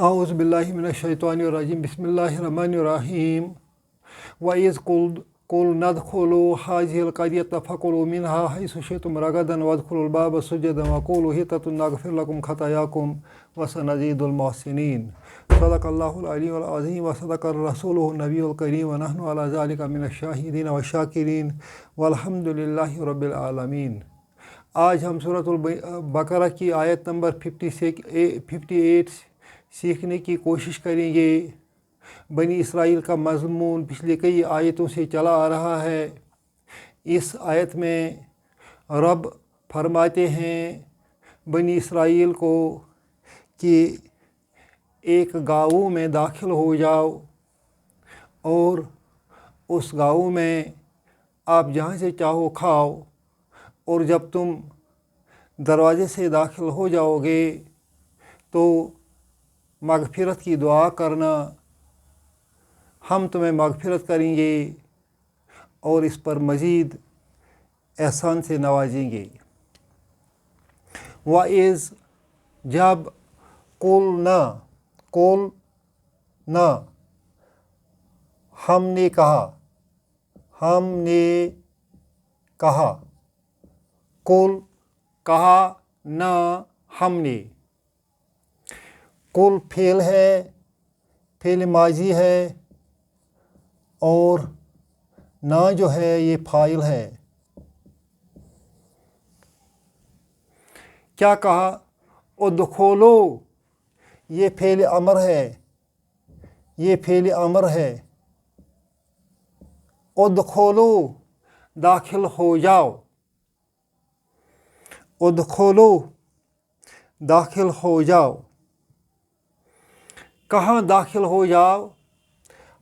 اعوذ باللہ من الشیطان الرجیم بسم اللہ الرحمن الرحیم وَإِذْ قُلْنَا ادْخُلُوا هَٰذِهِ الْقَرْيَةَ فَكُلُوا مِنْهَا حَيْثُ شِئْتُمْ رَغَدًا وَادْخُلُوا الْبَابَ سُجَّدًا وَقُولُوا حِطَّةٌ نَغْفِرْ لَكُمْ خَطَايَاكُمْ وَسَنَزِيدُ الْمُحْسِنِينَ صدق اللہ العلی العظیم وصدق الرسول النبی الکریم ونحن علی ذلک من الشاہدین والشاکرین والحمد للہ رب العالمین۔ آج ہم سورۃ البقرہ کی آیت نمبر 58 سیکھنے کی کوشش کریں گے۔ بنی اسرائیل کا مضمون پچھلے کئی آیتوں سے چلا آ رہا ہے۔ اس آیت میں رب فرماتے ہیں بنی اسرائیل کو کہ ایک گاؤں میں داخل ہو جاؤ اور اس گاؤں میں آپ جہاں سے چاہو کھاؤ، اور جب تم دروازے سے داخل ہو جاؤ گے تو مغفرت کی دعا کرنا، ہم تمہیں مغفرت کریں گے اور اس پر مزید احسان سے نوازیں گے۔ وَإِذْ جب قُلْنَا ہم نے کہا قُل کہا، نہ ہم نے۔ قُل فعل ہے، فعل ماضی ہے، اور نہ جو ہے یہ فاعل ہے۔ کیا کہا؟ ادخلو، یہ فعل امر ہے، ادخلو داخل ہو جاؤ، ادخلو داخل ہو جاؤ۔ کہاں داخل ہو جاؤ؟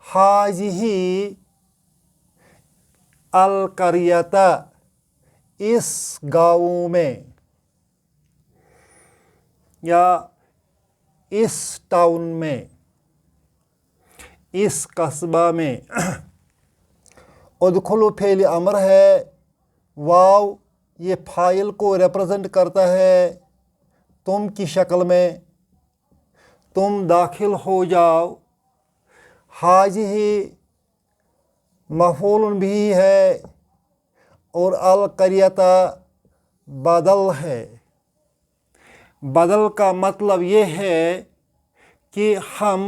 حاذہ القریۃ، اس گاؤں میں یا اس ٹاؤن میں، اس قصبہ میں۔ ادخلو فعل امر ہے، واو یہ فاعل کو ریپرزنٹ کرتا ہے تم کی شکل میں، تم داخل ہو جاؤ۔ حاذہ مفعول بھی ہے اور القریۃ بدل ہے۔ بدل کا مطلب یہ ہے کہ ہم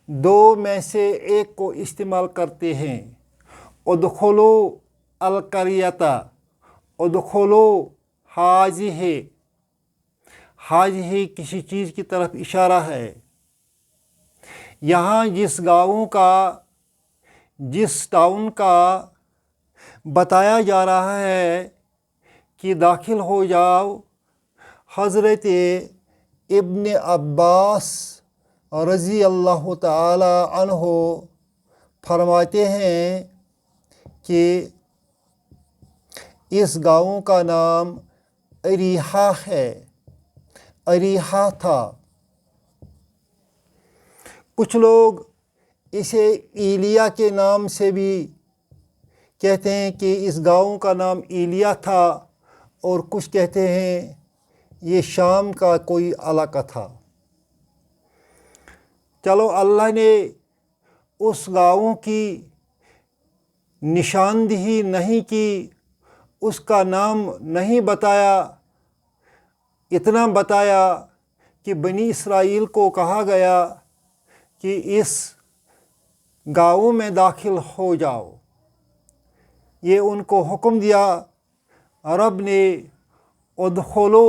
دو میں سے ایک کو استعمال کرتے ہیں۔ ادخلو القریۃ، ادخلو حاذہ، حاذہ کسی چیز کی طرف اشارہ ہے۔ یہاں جس گاؤں کا، جس ٹاؤن کا بتایا جا رہا ہے کہ داخل ہو جاؤ، حضرت ابن عباس رضی اللہ تعالی عنہ فرماتے ہیں کہ اس گاؤں کا نام اریحہ ہے، اریحہ تھا۔ کچھ لوگ اسے ایلیا کے نام سے بھی کہتے ہیں کہ اس گاؤں کا نام ایلیا تھا، اور کچھ کہتے ہیں یہ شام کا کوئی علاقہ تھا۔ چلو، اللہ نے اس گاؤں کی نشاندہی نہیں کی، اس کا نام نہیں بتایا، اتنا بتایا کہ بنی اسرائیل کو کہا گیا کہ اس گاؤں میں داخل ہو جاؤ۔ یہ ان کو حکم دیا رب نے، ادخلو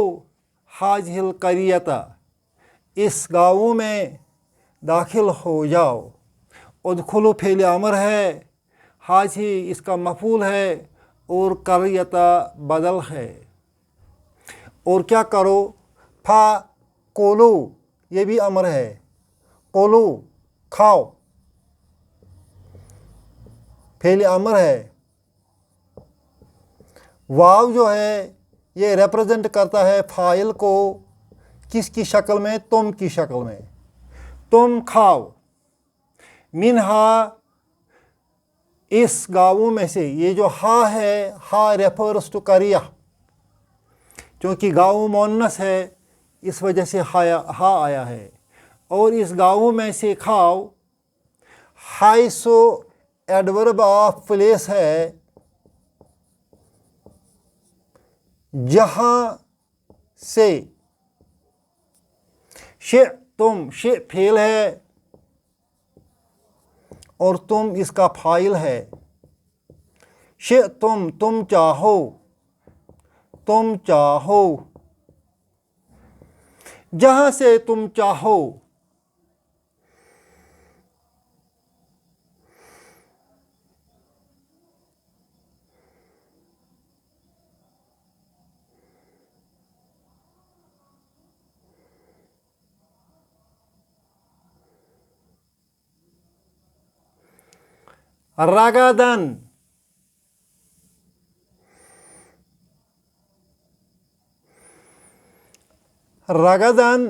حاذہ القریۃ، اس گاؤں میں داخل ہو جاؤ۔ ادخلو فعل امر ہے، حاذہ اس کا مفعول ہے، اور قریۃ بدل ہے۔ اور کیا کرو؟ کولو، یہ بھی امر ہے، کولو کھاؤ، فعل امر ہے۔ واو جو ہے یہ ریپرزنٹ کرتا ہے فاعل کو، کس کی شکل میں؟ تم کی شکل میں، تم کھاؤ۔ منہا، اس گاؤں میں سے۔ یہ جو ہا ہے، ہا ریفرس ٹو قریہ، چونکہ گاؤں مؤنث ہے اس وجہ سے ہا آیا ہے۔ اور اس گاؤں میں سے کھاؤ، حیثو ایڈورب آف پلیس ہے، جہاں سے، شئتم، شئ فعل ہے اور تم اس کا فاعل ہے، شئتم تم چاہو، تم چاہو، جہاں سے تم چاہو، رغدن، رغدن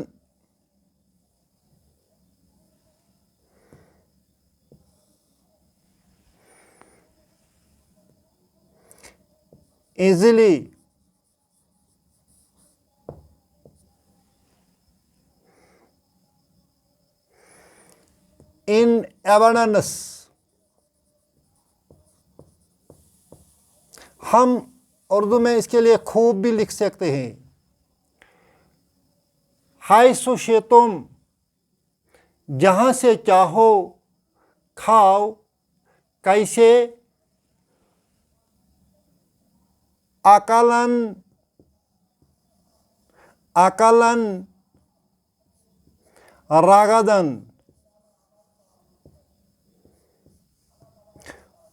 easily، in abundance، ہم اردو میں اس کے لیے خوب بھی لکھ سکتے ہیں، حیث شئتم، جہاں سے چاہو، کھاؤ، کیسے، اکلن، اکلن، رغدن،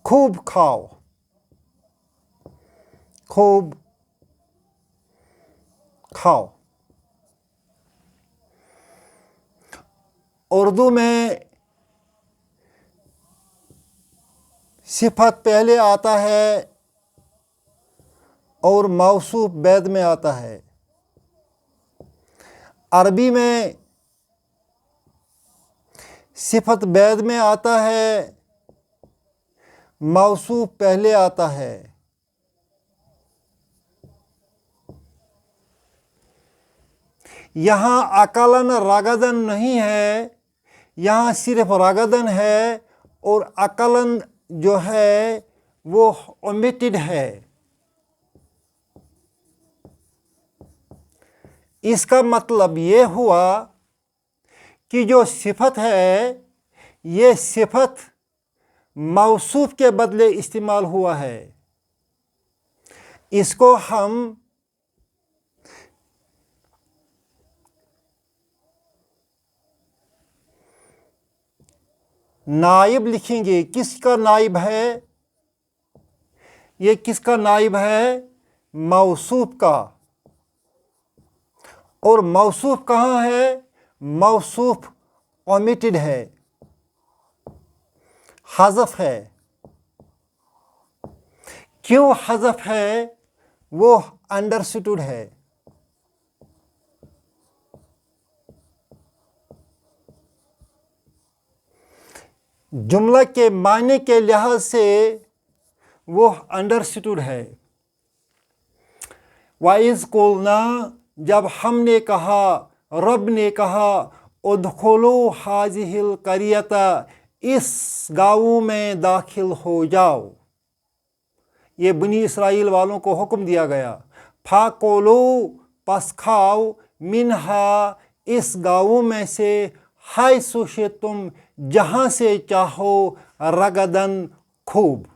خوب کھاؤ، خوب کھاؤ۔ اردو میں صفت پہلے آتا ہے اور موصوف بعد میں آتا ہے، عربی میں صفت بعد میں آتا ہے، موصوف پہلے آتا ہے۔ یہاں اکلن رغدن نہیں ہے، یہاں صرف رغدن ہے اور اکلن جو ہے وہ اومیٹڈ ہے۔ اس کا مطلب یہ ہوا کہ جو صفت ہے یہ صفت موصوف کے بدلے استعمال ہوا ہے، اس کو ہم نائب لکھیں گے۔ کس کا نائب ہے؟ یہ کس کا نائب ہے؟ موصوف کا۔ اور موصوف کہاں ہے؟ موصوف اومیٹڈ ہے، حذف ہے۔ کیوں حذف ہے؟ وہ انڈرسٹوڈ ہے۔ جملہ کے معنی کے لحاظ سے وہ انڈرسٹوڈ ہے۔ وَإِذْ قُلْنَا، جب ہم نے کہا، رب نے کہا، ادخلوا هذه القرية، اس گاؤں میں داخل ہو جاؤ، یہ بنی اسرائیل والوں کو حکم دیا گیا۔ فَكُلُوا، پس کھاؤ، منها، اس گاؤں میں سے، حیث شئتم، جہاں سے چاہو، رغدن، خوب۔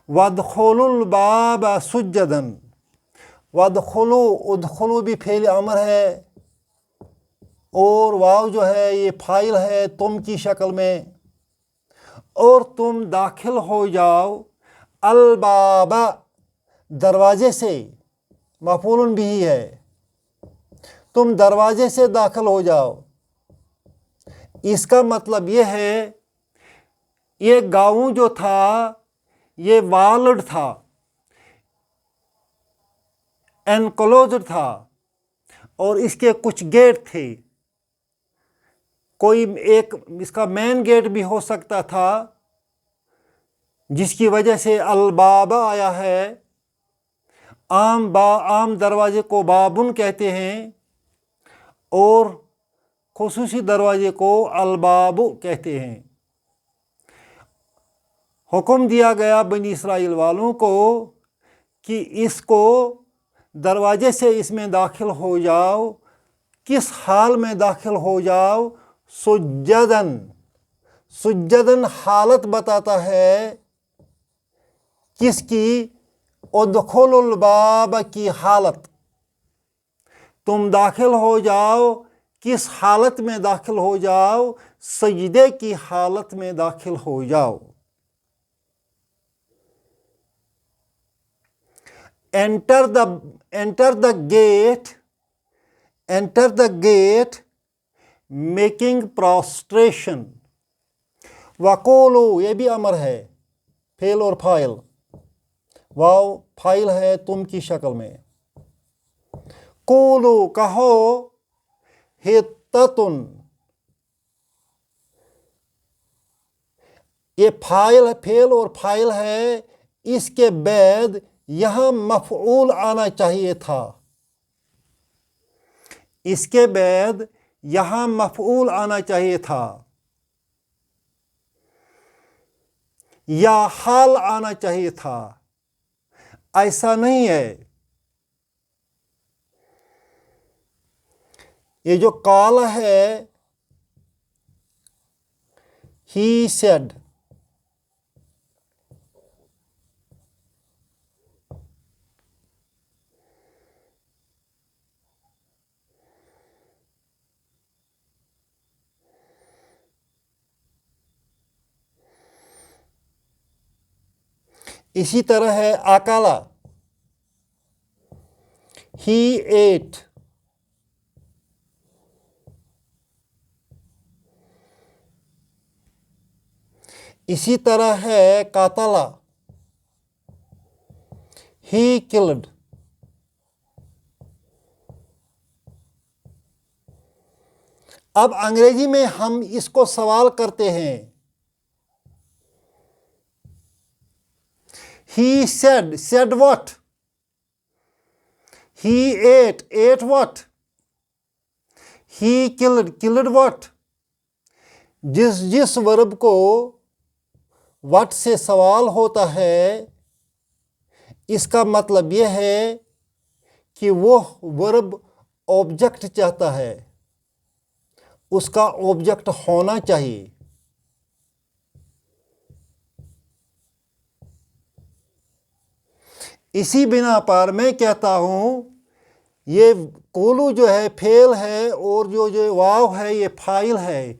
وَادْخُلُوا الْبَابَ سُجَّدًا، وَادْخُلُوا، ادخلوا بھی فعل امر ہے اور واو جو ہے یہ فاعل ہے تم کی شکل میں، اور تم داخل ہو جاؤ، الباب، دروازے سے، مفعول بھی ہے، تم دروازے سے داخل ہو جاؤ۔ اس کا مطلب یہ ہے یہ گاؤں جو تھا یہ والڈ تھا، انکلوزڈ تھا، اور اس کے کچھ گیٹ تھے۔ کوئی ایک اس کا مین گیٹ بھی ہو سکتا تھا جس کی وجہ سے الباب آیا ہے۔ عام دروازے کو بابن کہتے ہیں، اور خصوصی دروازے کو الباب کہتے ہیں۔ حکم دیا گیا بنی اسرائیل والوں کو کہ اس کو دروازے سے اس میں داخل ہو جاؤ۔ کس حال میں داخل ہو جاؤ؟ سجدن۔ سجدن حالت بتاتا ہے کس کی؟ ادخل الباب کی حالت۔ تم داخل ہو جاؤ، کس حالت میں داخل ہو جاؤ؟ سجدے کی حالت میں داخل ہو جاؤ۔ enter the gate making prostration۔ وقولو یہ بھی امر ہے، فعل اور فاعل، واو فاعل ہے تم کی شکل میں۔ قولو کہو، حطتن یہ فعل اور فاعل ہے، اس کے بعد یہاں مفعول آنا چاہیے تھا۔ اس کے بعد یہاں مفعول آنا چاہیے تھا یا حال آنا چاہیے تھا، ایسا نہیں ہے۔ یہ جو قال ہے، he said، اسی طرح ہے اکلا، he ate، اسی طرح ہے قاتلا، he killed۔ اب انگریزی میں ہم اس کو سوال کرتے ہیں، he said what؟ he ate what؟ he killed what؟ جس ورب کو what سے سوال ہوتا ہے، اس کا مطلب یہ ہے کہ وہ ورب آبجیکٹ چاہتا ہے، اس کا آبجیکٹ ہونا چاہیے۔ اسی بنا پر میں کہتا ہوں یہ قولو جو ہے فعل ہے اور جو واو ہے یہ فاعل ہے۔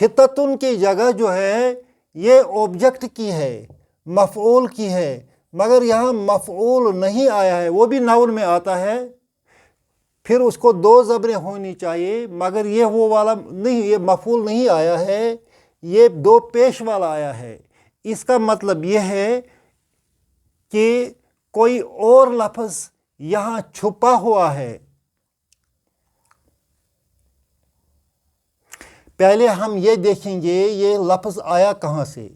حطتن کی جگہ جو ہے یہ آبجیکٹ کی ہے، مفعول کی ہے، مگر یہاں مفعول نہیں آیا ہے، وہ بھی ناؤن میں آتا ہے، پھر اس کو دو زبریں ہونی چاہیے، مگر یہ وہ والا نہیں، یہ مفعول نہیں آیا ہے، یہ دو پیش والا آیا ہے۔ اس کا مطلب یہ ہے کہ کوئی اور لفظ یہاں چھپا ہوا ہے۔ پہلے ہم یہ دیکھیں گے یہ لفظ آیا کہاں سے۔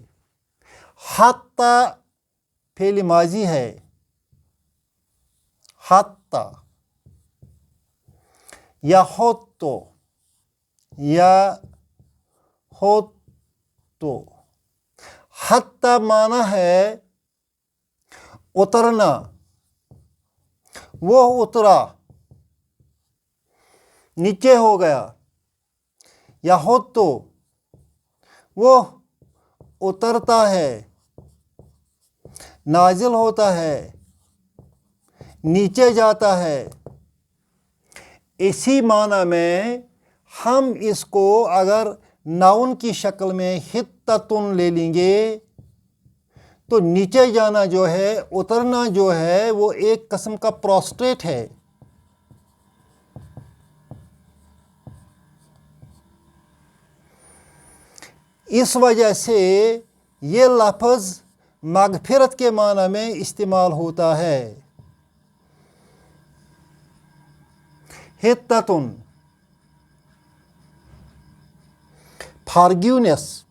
حتی فعل ماضی ہے، حتی یا ہوتو یا ہوتو۔ حتی معنی ہے اترنا، وہ اترا، نیچے ہو گیا، یا ہوتو وہ اترتا ہے، نازل ہوتا ہے، نیچے جاتا ہے۔ اسی معنی میں ہم اس کو اگر ناؤن کی شکل میں حطتن لے لیں گے تو نیچے جانا جو ہے، اترنا جو ہے، وہ ایک قسم کا پروسٹریٹ ہے۔ اس وجہ سے یہ لفظ مغفرت کے معنی میں استعمال ہوتا ہے۔ حطتن، فارگیونیس،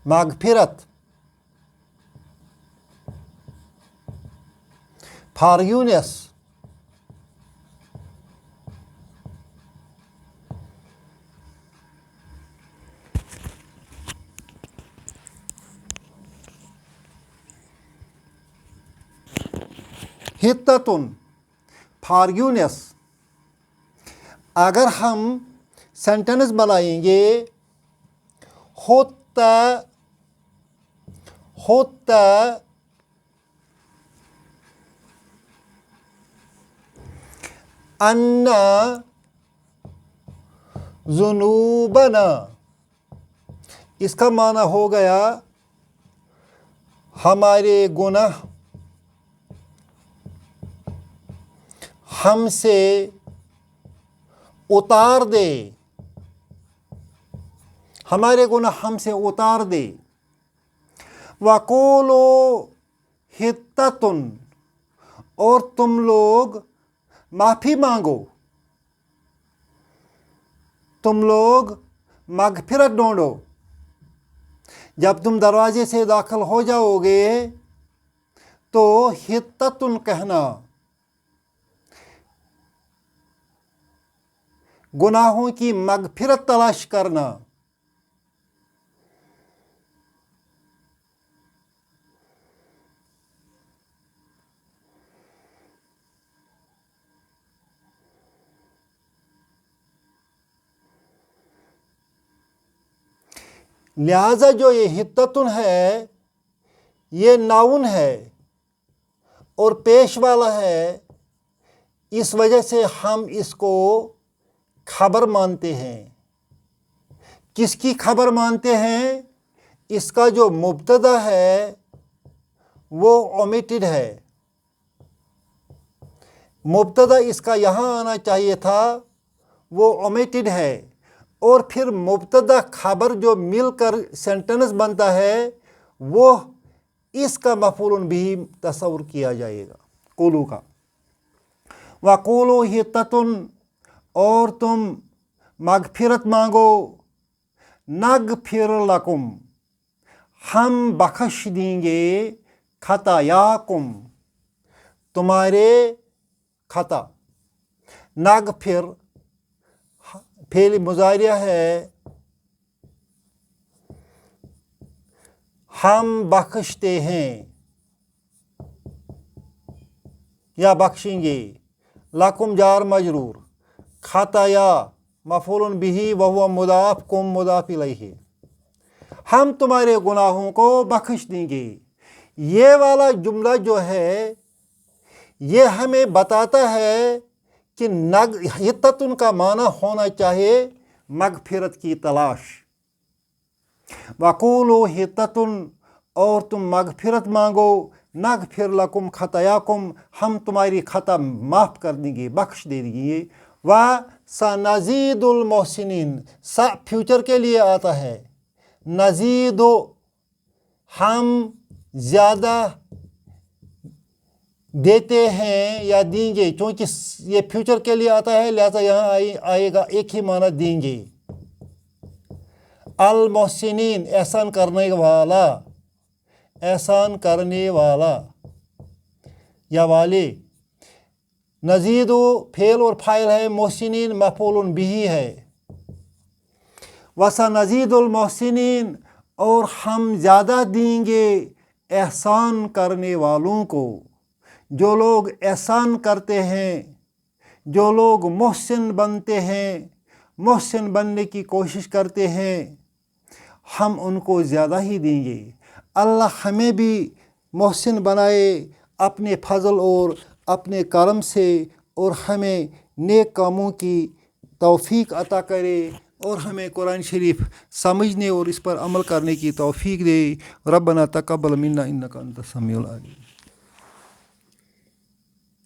مغفرت، فارگیونیس۔ حتتن فارگیونیس. اگر ہم سینٹنس بنائیں گے ہوتا ان ذنوبنا، اس کا معنی ہو گیا ہمارے گناہ ہم سے اتار دے، ہمارے گناہ ہم سے اتار دے. وَقُولُوا حِطَّةٌ، اور تم لوگ معافی مانگو، تم لوگ مغفرت ڈھونڈو. جب تم دروازے سے داخل ہو جاؤ گے تو حِطَّةٌ کہنا، گناہوں کی مغفرت تلاش کرنا. لہٰذا جو یہ حتتن ہے یہ ناؤن ہے اور پیش والا ہے، اس وجہ سے ہم اس کو خبر مانتے ہیں. کس کی خبر مانتے ہیں؟ اس کا جو مبتدا ہے وہ اومیٹڈ ہے. مبتدا اس کا یہاں آنا چاہیے تھا، وہ اومیٹڈ ہے. اور پھر مبتدا خبر جو مل کر سینٹنس بنتا ہے وہ اس کا مفعول بھی تصور کیا جائے گا قولو کا. وَقُولُوا حِطَّةٌ، اور تم مغفرت مانگو، نغفر لکم، ہم بخش دیں گے، خطایاکم، تمہارے خطا. نغفر فعل مضارع ہے، ہم بخشتے ہیں یا بخشیں گے. لکم جار مجرور، خطایا مفعول به وہو مضاف، کم مضاف الیہ، ہم تمہارے گناہوں کو بخش دیں گے. یہ والا جملہ جو ہے یہ ہمیں بتاتا ہے کہ حتتن کا معنی ہونا چاہیے مغفرت کی تلاش. وَقُولُوا حِطَّةٌ، اور تم مغفرت مانگو، نغفر لکم خطایاکم، ہم تمہاری خطا معاف کر دیں گے، بخش دیں گے. وَسَنَزِيدُ الْمُحْسِنِينَ، فیوچر کے لیے آتا ہے. نزید، ہم زیادہ دیتے ہیں یا دیں گے، چونکہ یہ فیوچر کے لیے آتا ہے لہذا یہاں آئے گا ایک ہی معنی دیں گے. المحسنین، احسان کرنے والا، احسان کرنے والا یا والے. نزید فعل اور فاعل ہے، محسنین مفعول به ہے. وَسَنَزِيدُ الْمُحْسِنِينَ، اور ہم زیادہ دیں گے احسان کرنے والوں کو. جو لوگ احسان کرتے ہیں، جو لوگ محسن بنتے ہیں، محسن بننے کی کوشش کرتے ہیں، ہم ان کو زیادہ ہی دیں گے. اللہ ہمیں بھی محسن بنائے اپنے فضل اور اپنے کرم سے، اور ہمیں نیک کاموں کی توفیق عطا کرے، اور ہمیں قرآن شریف سمجھنے اور اس پر عمل کرنے کی توفیق دے. ربنا تقبل منا انک انت السمیع العلیم.